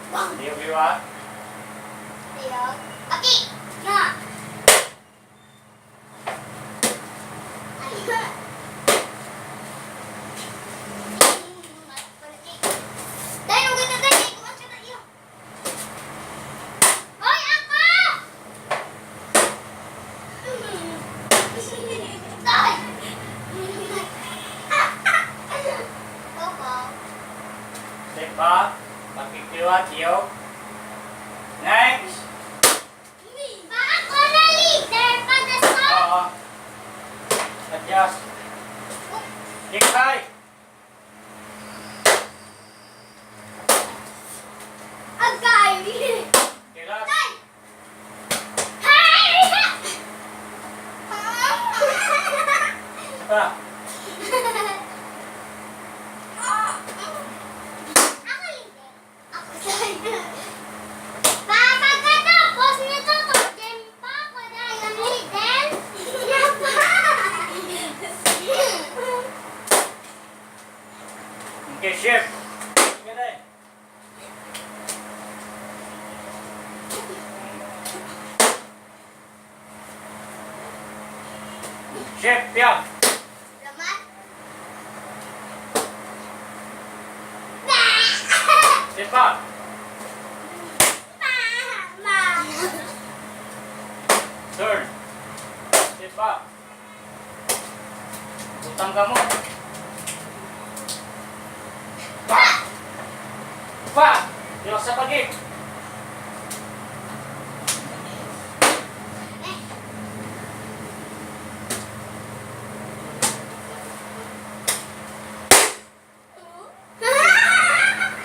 Diog liwa. Diog. Aki! Na! Dahil nung ganda dahil, kumasya na iyo. Hoy, ako! Dahil! Opo. Step back. Pakikliwa, diog. Next. Ako na leader, padasal! Oo. Adjust. Kick high. Agay! Okay, last. Day! Hay! Isa. Ako leader. Ako leader. Pagkatapos nito, magdempa ko dahil ang leader. Okay, shift. Okay, day. Shift, yeah. Lamat. Step back. Turn. Step back. Butang ka mo. Back. Back. Diok sa pagit.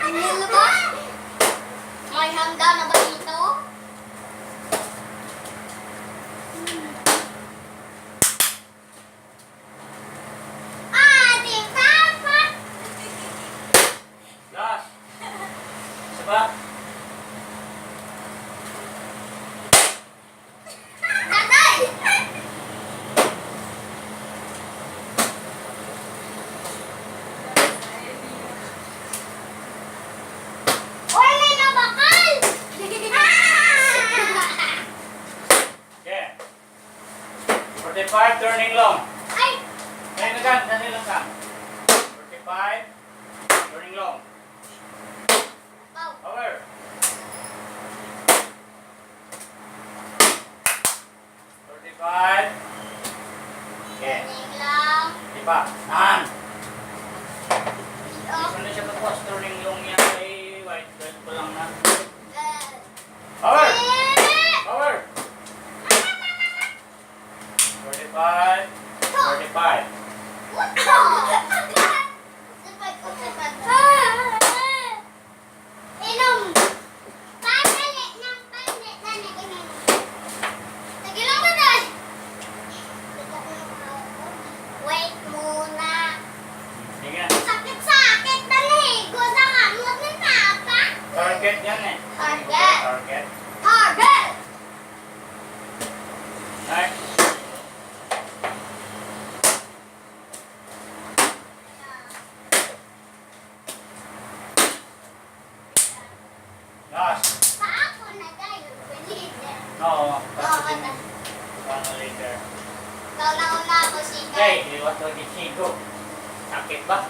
Ano ba? May handa na ba dito? Ating papa! Last. Isa ba? Tatay! Uy, may nabakal! Okay. 45, turning long. Ay! Ngayon na gan, dali lang ka. 45, turning long. Wow. Power. 45. Okay. Turning lang. Diba? Tahan. Iyo. Hindi siya tapos. Turning long yan ay white belt pa lang na. Power. Power. 45. 45. Inom. Pasalit ng palit na nag-inom. Sige lang ba doon? Wait muna. Sige. Sakit-sakit na ligo sa kamot ng papa. Target yan eh. Target. Target. Target! Next. Last. Pa ako na tayo. Leader. Oo. Oo na. Paano later? Kauna-una ako si Okay, iwas to di sigo. Sakit ba?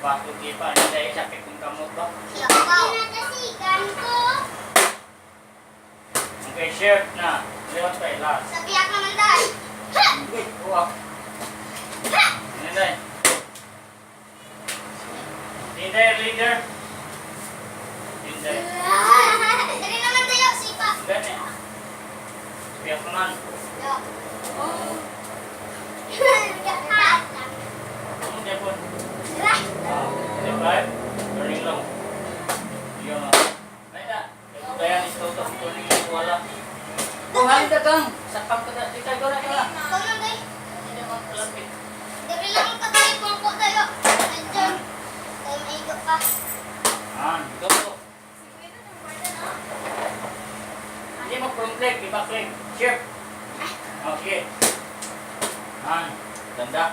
Bakit di pa? Hindi, sakit yung kamot ba? Pinatasigan ko. Okay, shift na. Lewat pa last. Sabiyak naman dahil. Ha! Uy, uwak. Ha! Hindi. Hindi, leader. Hindi. Dali naman tayo, sipa. Gani. Biyak naman. Yo. Ano dia pun? Tara. Step 5. Turning long. Yun o. Ay na. Kaya ito ito. Turning long wala. Kung halin ka kang. Sakang ka na. Ikay ko na ka na. Ikaw lang, day. Hindi mo kalapit. Dali lang ka tayo, kungko tayo. Nandiyan. Tayo maigo pa. Go. Hindi mo front leg. Iba leg. Shift. Okay. Ganda.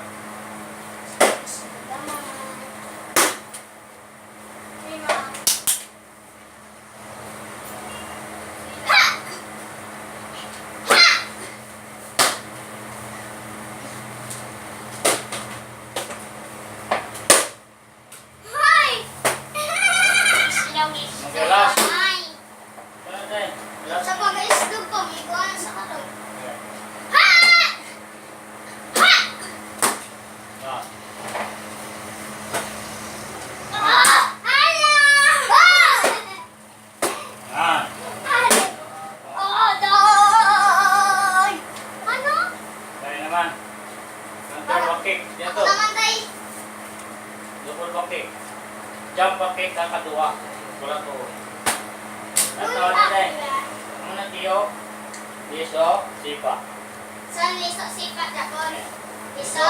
pakik kakadua. Wala to. Natawa na dahil. Ang natiyo. Liso, sipa. So, liso, sipa, Japon. Liso,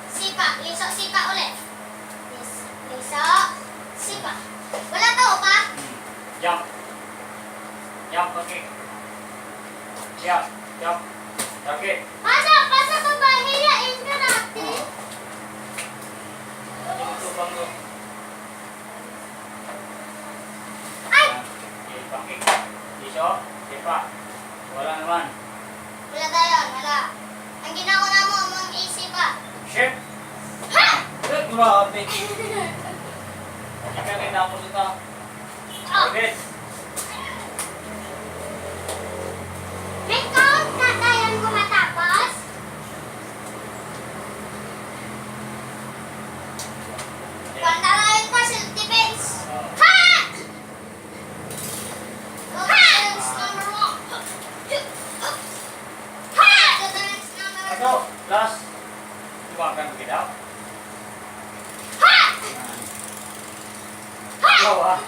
sipa. Liso, sipa ulit. Liso, sipa. Wala to pa? Jump. Jump pakik. Jump. Jump. Sakit. Pasa ko ba? Hiyain ka natin. Yung tubang ko. Ay! Pakik. Liso, sipa. Wala naman. Wala tayo, wala. Ang ginauna mo, mong isip pa. Shit! Ha! Grabe. Hindi ka kinapos ito. Oh, Okay. may count na tayo kung matapos. Pantarayan pa, self-defense. Ha! Defense number one. Ha! Defense number Ano? Last. Tumakan kita. Ha! Ha! Ikaw ah.